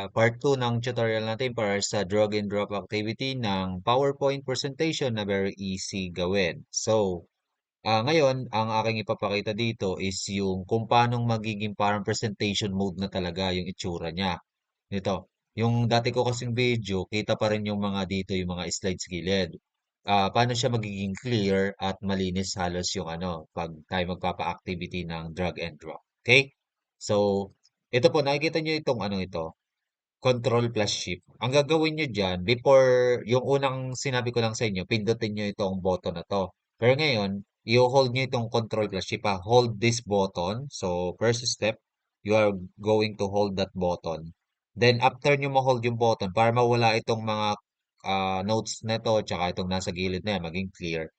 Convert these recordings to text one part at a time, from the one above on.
Part 2 ng tutorial natin para sa drag and drop activity ng PowerPoint presentation na very easy gawin. So, ngayon, ang aking ipapakita dito is yung kung paanong magiging parang presentation mode na talaga yung itsura niya. Nito, yung dati ko kasing video, kita pa rin yung mga dito, yung mga slides gilid. Paano siya magiging clear at malinis halos yung ano, pag tayo magpapa-activity ng drag and drop. Okay? So, ito po, nakikita nyo itong ano ito, Control plus Shift. Ang gagawin nyo dyan, before, yung unang sinabi ko lang sa inyo, pindutin nyo itong button na to. Pero ngayon, i-hold nyo itong Control plus Shift. Hold this button. So, first step, you are going to hold that button. Then, after nyo ma-hold yung button, para mawala itong mga notes na to, tsaka itong nasa gilid na yan, maging clear.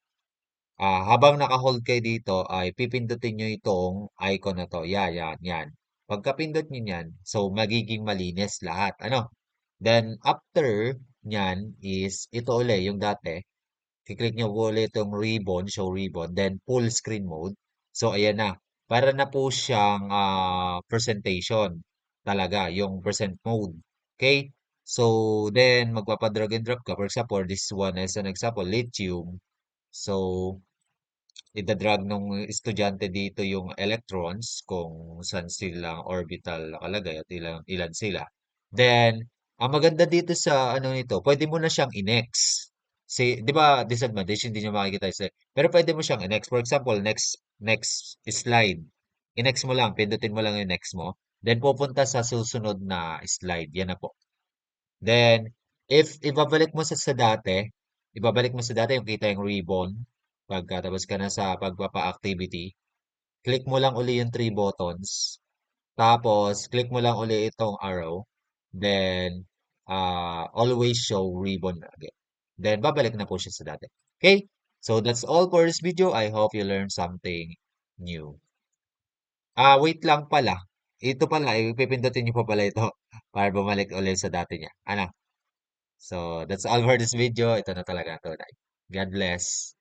Habang naka-hold kayo dito, ay pipindutin nyo itong icon na to. Yan, yan, yan. Pagkapindot nyo yan, so magiging malinis lahat. Ano? Then, after nyan is, ito uli, yung dati. I-click nyo po ulit itong ribbon, show ribbon, then full screen mode. So, ayan na. Para na po siyang presentation talaga, yung present mode. Okay? So, then, magpapadrag and drop ka. For example, this one is an example, lithium. So, ida-drag nung estudyante dito yung electrons kung saan silang orbital nakalagay at ilan, ilan sila. Then, ang maganda dito sa ano nito, pwede mo na siyang inex. Si, 'di ba disadvantage hindi niyo makikita sa pero pwede mo siyang inex. For example, next slide. Inex mo lang, pindutin mo lang yung next mo. Then pupunta sa susunod na slide. Yan na po. Then, if ibabalik mo sa dati yung kita yung ribbon, pagkatapos ka na sa pagpapa-activity, click mo lang uli yung three buttons, tapos click mo lang uli itong arrow, then always show ribbon again. Then, babalik na po siya sa dati. Okay? So, that's all for this video. I hope you learned something new. Wait lang pala. Ito pala, ipipindutin niyo pa pala ito para bumalik ulit sa dati niya. Ano? So, that's all for this video. Ito na talaga. Ito na. God bless.